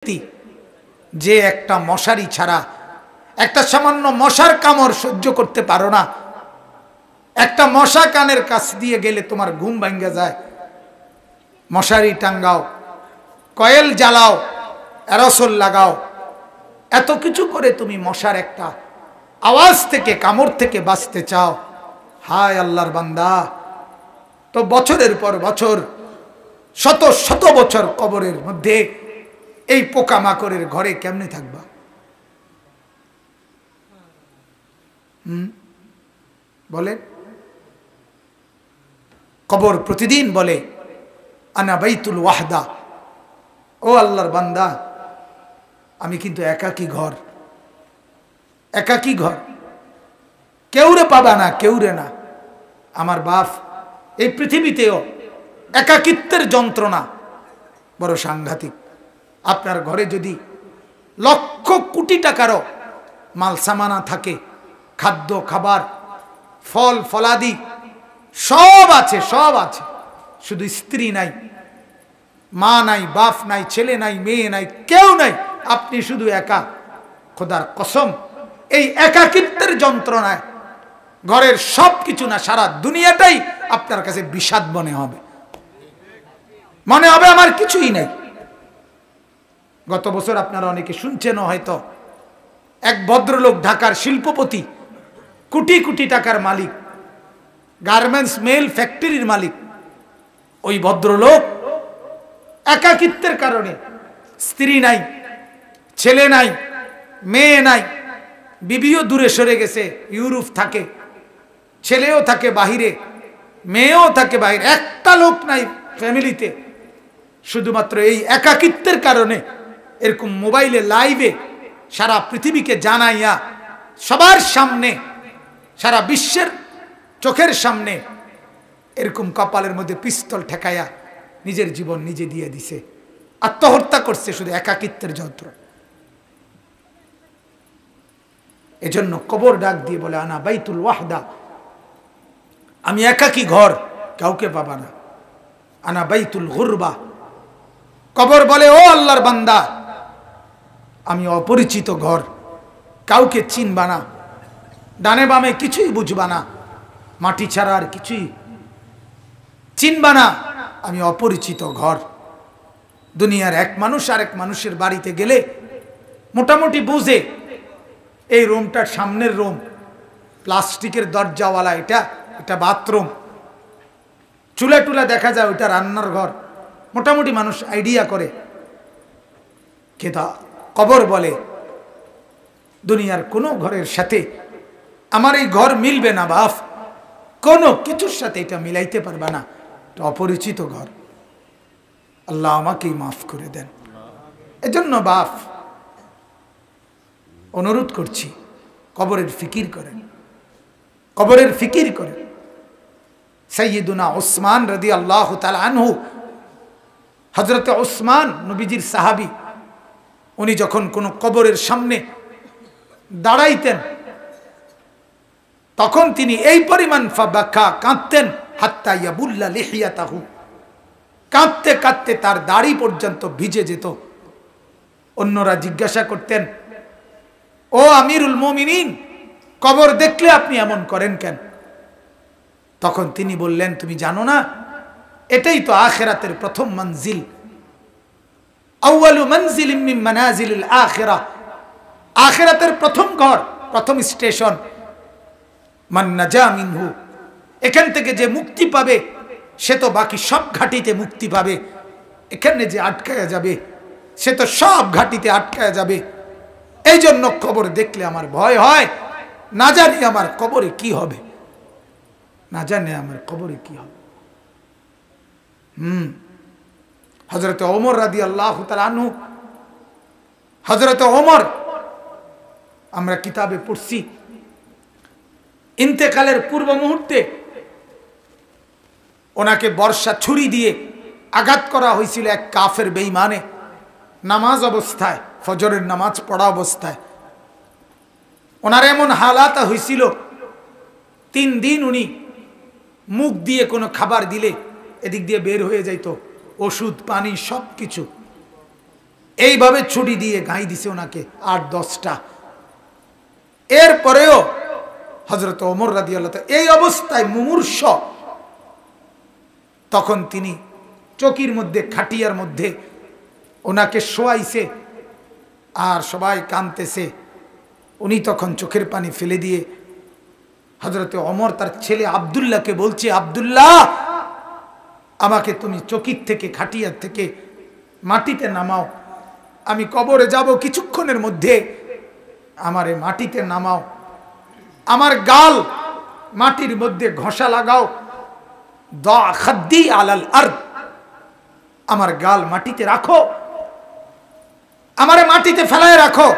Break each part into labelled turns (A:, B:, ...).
A: ব্যক্তি যে একটা মশারি ছাড়া একটা সামান্য মশার কামড় সহ্য করতে পারো না, একটা মশা কানের কাছ দিয়ে গেলে তোমার ঘুম ভাঙ্গে যায়, মশারি টাঙ্গাও, কয়েল জ্বালাও, অ্যারোসল লাগাও, এত কিছু করে তুমি মশার একটা আওয়াজ থেকে কামড় থেকে বাঁচতে চাও। হায় আল্লাহর বান্দা, তো বছরের পর বছর শত শত বছর কবরের মধ্যে এই পোকামাকড়ের ঘরে কেমনে থাকবা? বলে কবর প্রতিদিন বলে আনা বাইতুল ওয়াহদা, ও আল্লাহর বান্দা আমি কিন্তু একাকী ঘর, একাকী ঘর, কেউরে পাবা না, কেউরে না। আমার বাপ এই পৃথিবীতেও একাকিত্বের যন্ত্রণা বড় সাংঘাতিক। আপনার ঘরে যদি লক্ষ কোটি টাকারও মাল সামানা থাকে, খাদ্য খাবার ফল ফলাদি সব আছে, সব আছে, শুধু স্ত্রী নাই, মা নাই, বাপ নাই, ছেলে নাই, মেয়ে নাই, কেউ নাই, আপনি শুধু একা, খোদার কসম এই একাকিত্বের যন্ত্রণায় ঘরের সব কিছু না সারা দুনিয়াটাই আপনার কাছে বিষাদ মনে হবে, মনে হবে আমার কিছুই নেই। গত বছর আপনারা অনেকে শুনছেন হয়তো, এক ভদ্রলোক ঢাকার শিল্পপতি, কোটি কোটি টাকার মালিক, গার্মেন্টস মেল ফ্যাক্টরির মালিক, ওই ভদ্রলোক একাকিত্বের কারণে স্ত্রী নাই, ছেলে নাই, মেয়ে নাই, বিবিও দূরে সরে গেছে, ইউরোপ থাকে, ছেলেও থাকে বাহিরে, মেয়েও থাকে বাহিরে, একটা লোক নাই ফ্যামিলিতে। শুধুমাত্র এই একাকিত্বের কারণে এরকম মোবাইলে লাইভে সারা পৃথিবীকে জানাইয়া সবার সামনে, সারা বিশ্বের চোখের সামনে এরকম কপালের মধ্যে পিস্তল ঠেকাইয়া নিজের জীবন নিজে দিয়ে দিছে, আত্মহত্যা করছে শুধু একাকিত্বের যন্ত্র। এজন্য কবর ডাক দিয়ে বলে আনা বাইতুল ওয়াহদা, আমি একাকী ঘর, কাউকে পাবা না। আনা বাইতুল গুরবা, কবর বলে ও আল্লাহর বান্দা আমি অপরিচিত ঘর, কাউকে চিনবা না, ডানে বামে কিছুই বুঝবা না, মাটি ছাড়া আর কিছুই চিনবা না, আমি অপরিচিত ঘর। দুনিয়ার এক মানুষ আর এক মানুষের বাড়িতে গেলে মোটামুটি বুঝে এই রুমটার সামনের রুম, প্লাস্টিকের দরজাওয়ালা, এটা এটা বাথরুম, চুলা টুলা দেখা যায়, ওইটা রান্নার ঘর, মোটামুটি মানুষ আইডিয়া করে। কিন্তু কবর বলে দুনিয়ার কোনো ঘরের সাথে আমার এই ঘর মিলবে না বাপ, কোনো কিছুর সাথে এটা মিলাইতে পারবে না, এটা অপরিচিত ঘর। আল্লাহ আমাকেই মাফ করে দেন। এজন্য বাপ অনুরোধ করছি, কবরের ফিকির করেন, কবরের ফিকির করেন। সাইয়্যিদুনা উসমান রাদিয়াল্লাহু তাআলা আনহু, হযরতে উসমান নবীজির সাহাবী, উনি যখন কোন কবরের সামনে দাঁড়াইতেন তখন তিনি এই পরিমাণ ফাবাকা কাঁদতেন, হাত্তা ইয়াবুল্লা লিহিয়াতাহু, কাঁদতে কাঁদতে তার দাড়ি পর্যন্ত ভিজে যেত। অন্যরা জিজ্ঞাসা করতেন, ও আমিরুল মুমিনিন, কবর দেখলে আপনি এমন করেন কেন? তখন তিনি বললেন, তুমি জানো না এটাই তো আখিরাতের প্রথম মঞ্জিল, আউয়ালু মানজিলিম মিন মানাজিলিল আখিরাহ, আখিরাতের প্রথম ঘর, প্রথম স্টেশন। মান নাজা মিনহু, এখান থেকে যে মুক্তি পাবে সে তো বাকি সব ঘাটিতে মুক্তি পাবে, এখানে যে আটকায়া যাবে সে তো সব ঘাটিতে আটকায়া যাবে। এই জন্য কবর দেখলে আমার ভয় হয়, না জানি আমার কবরে কি হবে, না জানি আমার কবরে কি হবে। হযরত ওমর রাদিয়াল্লাহু তাআলা আনহু, হযরত ওমর আমরা কিতাবে পড়ছি, ইন্তেকালের পূর্ব মুহূর্তে ওনাকে বর্ষা ছুরি দিয়ে আঘাত করা হয়েছিল এক কাফের বেঈমানে, নামাজ অবস্থায়, ফজরের নামাজ পড়া অবস্থায়। ওনার এমন হালাত হয়েছিল 3 দিন উনি মুখ দিয়ে কোনো খাবার দিলে এদিক দিয়ে বের হয়ে যাইত, ওষুধ পানি সব কিছু। এইভাবে ছুরি দিয়ে গাই দিছে ওনাকে 8-10টা। এরপরেও হযরত ওমর রাদিয়াল্লাহু তাআলা এই অবস্থায় মুমূর্ষ, তখন তিনি চকির মধ্যে, খাটিয়ার মধ্যে ওনাকে শোয়াইছে আর সবাই কাঁদতেছে। উনি তখন চোখের পানি ফেলে দিয়ে হযরত ওমর তার ছেলে আব্দুল্লাহকে বলছে, আব্দুল্লাহ, আমাকে তুমি চকির থেকে, খাটিয়ার থেকে মাটিতে নামাও, আমি কবরে যাব কিছুক্ষণের মধ্যে, আমারে মাটিতে নামাও, আমার গাল মাটির মধ্যে ঘষা লাগাও, দা খাদ্দি আলাল আরদ, আমার গাল মাটিতে রাখো, আমারে মাটিতে ফেলায় রাখো,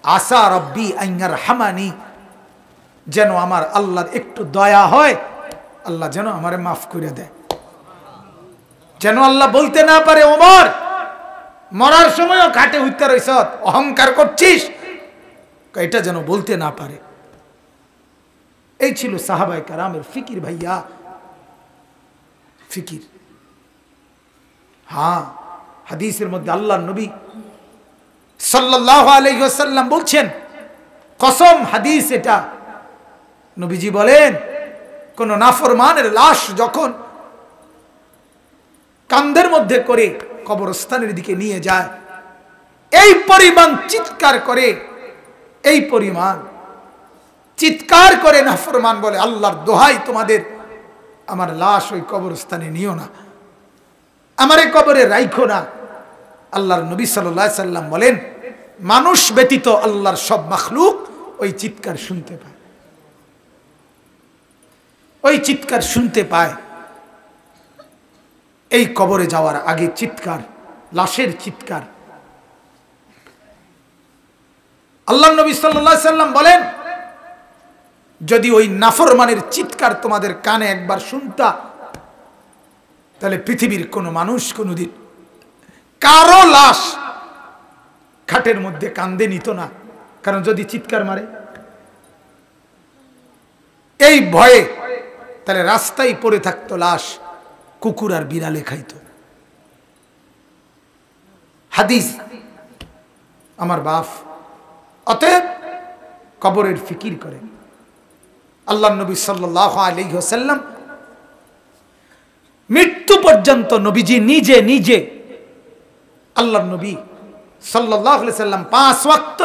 A: আসা রব্বি আন ইয়ারহামানি, যেন আমার আল্লাহর একটু দয়া হয়, আল্লাহ যেন আমারে মাফ করে দেয়। যেন আল্লাহ বলতে না পারে, ওমর মরার সময়ও ঘাটে উঠতে রইছ, অহংকার করছিস, এটা যেন বলতে না পারে। এই ছিল সাহাবায়ে কেরামের ফিকির ভাইয়া, ফিকির। হ্যাঁ, হাদিসের মধ্যে আল্লাহর নবী সাল্লাল্লাহু আলাইহি ওয়াসাল্লাম বলছেন, কসম হাদিস এটা, নবীজি বলেন, কোন নাফরমানের লাশ যখন কাঁধের মধ্যে করে কবরস্থানের দিকে নিয়ে যায়, এই পরিমাণ চিৎকার করে, এই পরিমাণ চিৎকার করে নাফরমান বলে, আল্লাহর দোহাই তোমাদের, আমার লাশ ওই কবরস্থানে নিও না, আমারে কবরে রাইখো না। আল্লাহর নবী সাল্লাল্লাহু আলাইহি সাল্লাম বলেন, মানুষ ব্যতীত আল্লাহর সব মাখলুক ওই চিৎকার শুনতে পায়, ওই চিৎকার শুনতে পায়। এই কবরে যাওয়ার আগে চিৎকার, লাশের চিৎকার। আল্লাহর নবী সাল্লাল্লাহু আলাইহি সাল্লাম বলেন, যদি ওই নাফরমানের চিৎকার তোমাদের কানে একবার শুনতা, তাহলে পৃথিবীর কোনো মানুষ কোনোদিন কারো লাশ খাটের মধ্যে কান্দে নিত না। কারণ যদি চিৎকার মারে এই ভয়ে, তাহলে রাস্তায় পড়ে থাকতো লাশ, কুকুর আর বিড়ালে খাইত। হাদিস আমার বাপ। অতএব কবরের ফিকির করেন। আল্লাহর নবী সাল্লাল্লাহু আলাইহি ওয়াসাল্লাম মৃত্যু পর্যন্ত নবীজি নিজে নিজে, আল্লাহর নবী সাল্লাল্লাহু আলাইহি ওয়াসাল্লাম 5 ওয়াক্ত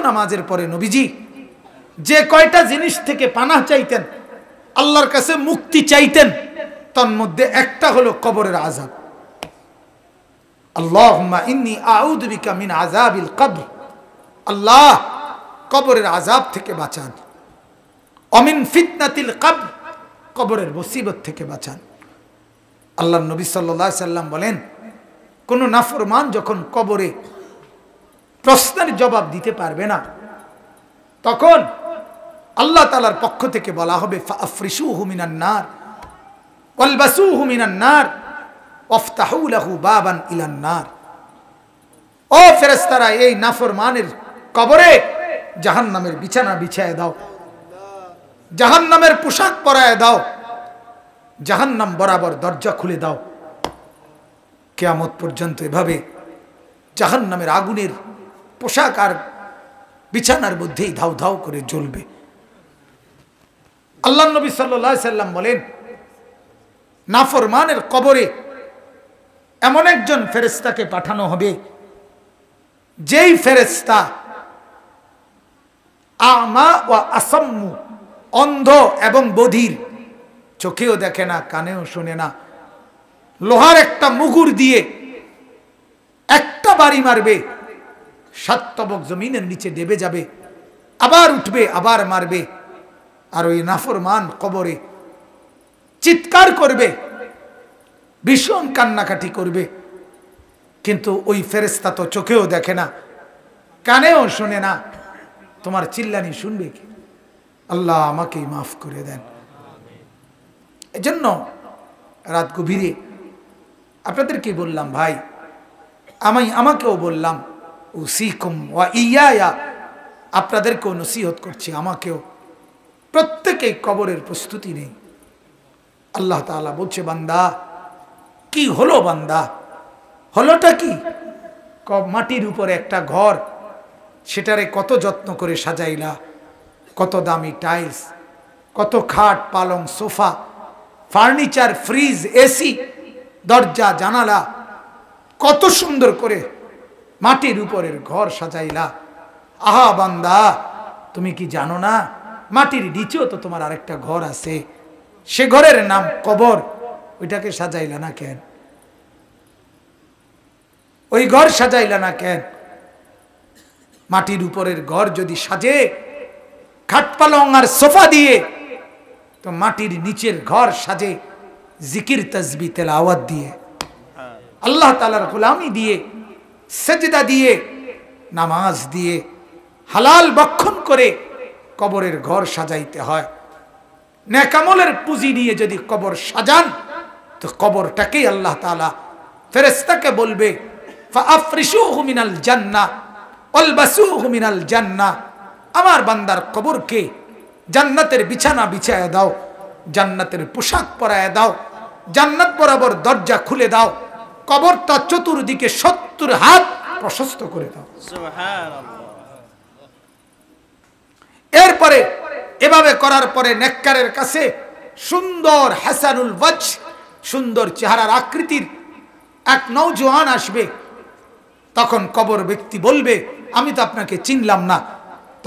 A: নামাজের পরে নবীজি যে কয়টা জিনিস থেকে পানাহ চাইতেন, আল্লাহর কাছে মুক্তি চাইতেন, তার মধ্যে একটা হলো কবরের আযাব। আল্লাহুম্মা ইন্নী আউযু বিকা মিন আযাবিল কবর, আল্লাহ কবরের আযাব থেকে বাঁচান। অমিন ফিতনাতিল কবর, কবরের মুসিবত থেকে বাঁচান। আল্লাহর নবী সাল্লাল্লাহু আলাইহি সাল্লাম বলেন, কোন নাফরমান যখন কবরে প্রশ্নের জবাব দিতে পারবে না, তখন আল্লাহ তাআলার পক্ষ থেকে বলা হবে, ফাআফরিশুহু মিনান নার ওয়ালবাসুহু মিনান নার ওয়াফতাহু লাহু বাবান ইলান নার। ও ফেরেশতারা, এই নাফরমানের কবরে জাহান্নামের বিছানা বিছায় দাও, জাহান্নামের পোশাক পরায় দাও, জাহান্নাম বরাবর দরজা খুলে দাও। কিয়ামত পর্যন্ত এভাবে জাহান্নামের আগুনের পোশাক আর বিছানার মধ্যেই ধাউ ধাউ করে জ্বলবে। আল্লাহর নবী সাল্লাল্লাহু আলাইহি সাল্লাম বলেন, নাফরমানের কবরে এমন একজন ফেরেশতাকে পাঠানো হবে, যেই ফেরেশতা আমা ওয়া আসাম্মু, অন্ধ এবং বধির, চোখেও দেখে না, কানেও শোনে না, লোহার একটা মুগুর দিয়ে একটা বাড়ি মারবে, 7 তবক জমিনের নিচে ডেবে যাবে, আবার উঠবে, আবার মারবে। আর ওই নাফরমান কবরে চিৎকার করবে, ভীষণ কান্নাকাটি করবে, কিন্তু ওই ফেরেশতা তো চোখেও দেখে না, কানেও শোনে না, তোমার চিল্লানি শুনবে কি? আল্লাহ আমাকেই মাফ করে দেন। এজন্য রাত গভীরে আপনাদেরকে বললাম, ভাই, আমাকেও বললাম, উসিকুম ওয়া ইয়া, আপনাদেরকেও নসিহত করছি, আমাকেও। প্রত্যেকেই কবরের প্রস্তুতি নেই। আল্লাহ তাআলা বলছে, বান্দা কি হলো বান্দা, হলোটা কি? মাটির উপরে একটা ঘর, সেটারে কত যত্ন করে সাজাইলা, কত দামি টাইলস, কত খাট পালং সোফা, ফার্নিচার, ফ্রিজ, এসি, দরজা জানালা, কত সুন্দর করে মাটির উপরের ঘর সাজাইলা। আহা বান্দা, তুমি কি জানো না মাটির নিচেও তো তোমার আরেকটা ঘর আছে, সে ঘরের নাম কবর। ওইটাকে সাজাইলা না কেন? ওই ঘর সাজাইলা না কেন? মাটির উপরের ঘর যদি সাজে খাট পালং আর সোফা দিয়ে, তো মাটির নিচের ঘর সাজে জিকির তাসবিহ তেলাওয়াত দিয়ে, আল্লাহ তাআলার গোলামি দিয়ে, সেজদা দিয়ে, নামাজ দিয়ে, হালাল ভক্ষণ করে কবরের ঘর সাজাইতে হয়। নেক আমলের পুঁজি নিয়ে যদি কবর সাজান, তো কবরটাকেই আল্লাহ তাআলা ফেরেশতাকে বলবে ফাআফরিশুহু মিনাল জান্নাহ ওয়ালবাসুহু মিনাল জান্নাহ, আমার বান্দার কবরকে জান্নাতের বিছানা বিছায়া দাও, জান্নাতের পোশাক পরায়া দাও, জান্নাত বরাবর দরজা খুলে দাও, কবরটা চতুর্দিকে 70 হাত প্রশস্ত করে দাও। সুবহানাল্লাহ। এরপরে এভাবে করার পরে নেককারের কাছে সুন্দর হাসানুল ওয়াজহ, সুন্দর চেহারার আকৃতির এক নওজোয়ান আসবে। তখন কবর ব্যক্তি বলবে, আমি তো আপনাকে চিনলাম না।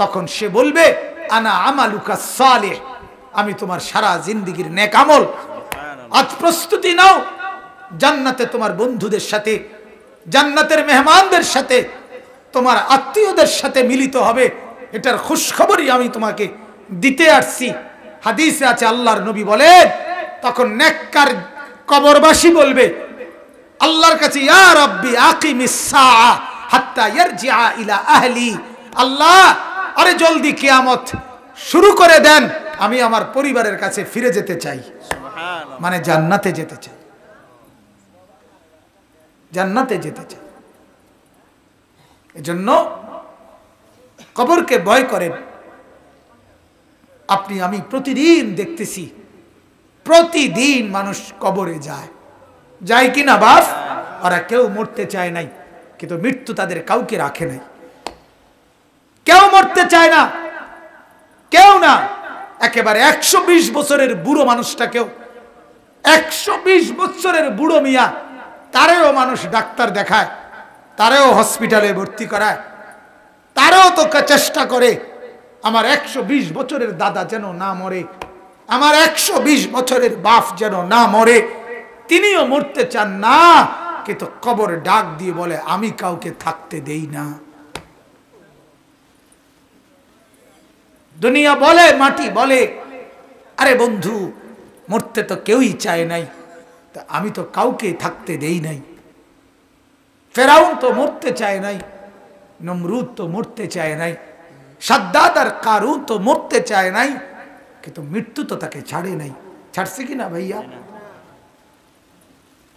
A: তখন সে বলবে, আনা আমালুকা সালেহ, আমি তোমার সারা জিন্দেগীর নেক আমল। আজ প্রস্তুতি নাও, জান্নাতে তোমার বন্ধুদের সাথে, জান্নাতের মেহমানদের সাথে, তোমার আত্মীয়দের সাথে মিলিত হবে। এটার খুশখবরই আমি তোমাকে দিতে আসছি। হাদিসে আছে, আল্লাহর নবী বলেন, তখন নেককার কবরবাসী বলবে আল্লাহর কাছে, ইয়া রাব্বি আকিমিস সাআ হাত্তা ইয়ারজিআ ইলা আহলি, আল্লাহ আরে জলদি কিয়ামত শুরু করে দেন, আমি আমার পরিবারের কাছে ফিরে যেতে চাই। সুবহানাল্লাহ। মানে জান্নাতে যেতে চাই, জান্নাতে যেতে চাই। এজন্য কবরকে ভয় করেন। আপনি আমি প্রতিদিন দেখতেছি, প্রতিদিন মানুষ কবরে যায়, যায় কিনা বাপ? ওরা কেউ মরতে চায় নাই, কিন্তু মৃত্যু তাদের কাউকে রাখে নাই। কেউ মরতে চায় না, কেউ না। একেবারে 120 বছরের বুড়ো মানুষটাকেও, 120 বছরের বুড়ো মিয়া, তারেও মানুষ ডাক্তার দেখায়, তারেও হসপিটালে ভর্তি করায়, তারাও তো চেষ্টা করে আমার 120 বছরের দাদা যেন না মরে, আমার 120 বছরের বাপ যেন না মরে। তিনিও মরতে চান না, কিন্তু কবর ডাক দিয়ে বলে, আমি কাউকে থাকতে দেই না। দুনিয়া বলে, মাটি বলে, আরে বন্ধু মরতে তো কেউই চায় নাই, তা আমি তো কাউকে থাকতে দেই নাই। ফেরাউন তো মরতে চায় নাই, নমরুদ তো মরতে চায় নাই, সাদ্দাদ আর কারুন তো মরতে চায় নাই, কিন্তু মৃত্যু তো তাকে ছাড়ে নাই। ছাড়ছে কিনা ভাইয়া?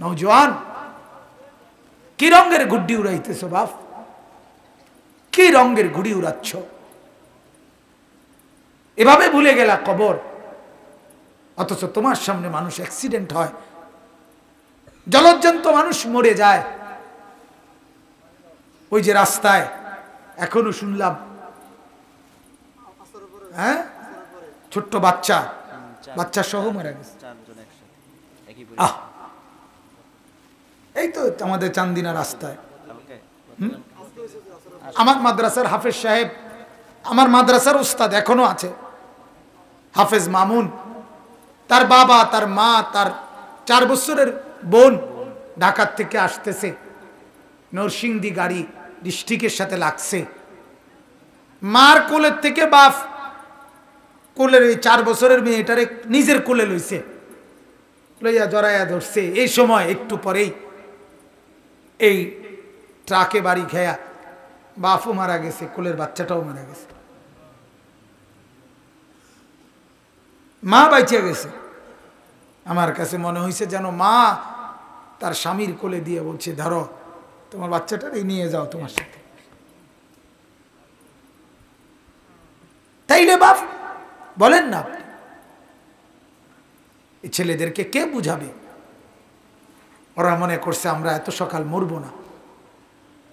A: নওজোয়ান, কি রঙের গুড্ডি উড়াইতেছ বাপ? কি রঙের গুড়ি উড়াচ্ছ? এভাবে ভুলে গেলা কবর, অথচ তোমার সামনে মানুষ অ্যাক্সিডেন্ট হয়, জলজ্জন্ত মানুষ মরে যায়। ওই যে রাস্তায় এখনো শুনলাম, হ্যাঁ, ছোট্ট বাচ্চা, বাচ্চা সহ মারা গেছে। এই তো আমাদের চান্দিনা রাস্তায়। আমার মাদ্রাসার হাফেজ সাহেব, আমার মাদ্রাসার উস্তাদ এখনো আছে, হাফেজ মামুন, তার বাবা, তার মা, তার 4 বছরের বোন ঢাকার থেকে আসতেছে, নরসিংদী গাড়ি ডিস্ট্রিক্টের সাথে লাগছে। মার কোলের থেকে বাপ কোলের ওই 4 বছরের মেয়েটারে নিজের কোলে লইছে, লইয়া জড়াইয়া ধরছে। এই সময় একটু পরেই এই ট্রাকে বাড়ি খেয়া বাপও মারা গেছে, কোলের বাচ্চাটাও মারা গেছে, মা বাইচে গেছে। আমার কাছে মনে হয়েছে যেন মা তার স্বামীর কোলে দিয়ে বলছে, ধরো তোমার বাচ্চাটারে নিয়ে যাও তোমার সাথে। তাইলে বাপ বলেন না, এই ছেলেদেরকে কে বুঝাবে? ওরা মনে করছে আমরা এত সকাল মরব না,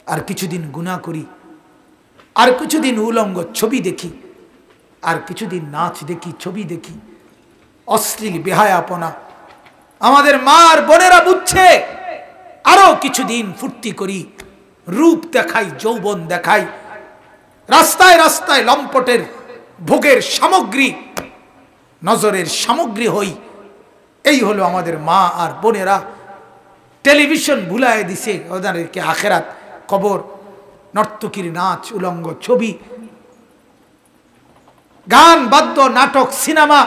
A: আর কিছুদিন গুনাহ করি, আর কিছুদিন উলঙ্গ ছবি দেখি, আর কিছুদিন নাচ দেখি, ছবি দেখি, অশ্লীল বেহায়াপনা। আমাদের মা আর বোনেরা বুঝছে আরো কিছুদিন ফুর্তি করি, রূপ দেখাই, যৌবন দেখাই, রাস্তায় রাস্তায় লম্পটের ভোগের সামগ্রী, নজরের সামগ্রী হই। এই হলো আমাদের মা আর বোনেরা। টেলিভিশন ভুলায় দিছে ওদেরকে আখেরাত, কবর, নর্তকীর নাচ, উলঙ্গ ছবি, গান, বাদ্য, নাটক, সিনেমা,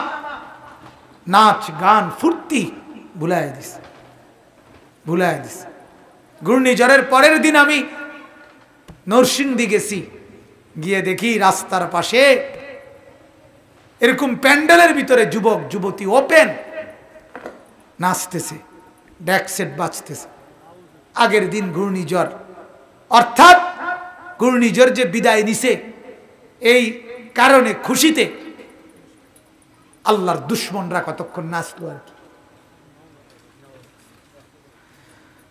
A: নাচ গান, ফুর্তি ভুলায় দিছে, ভুলায় দিছে। ঘূর্ণিঝড়ের পরের দিন আমি নরসিংদী গেছি, গিয়ে দেখি রাস্তার পাশে এরকম প্যান্ডেলের ভিতরে যুবক যুবতী ওপেন নাচতেছে, ড্যাক সেট বাজতেছে। আগের দিন ঘূর্ণিঝড়, অর্থাৎ ঘূর্ণিঝড় যে বিদায় নিছে এই কারণে খুশিতে আল্লাহর দুশ্মনরা কতক্ষণ নাচলো আর কি।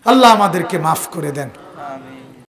A: আল্লাহ আমাদেরকে মাফ করে দেন।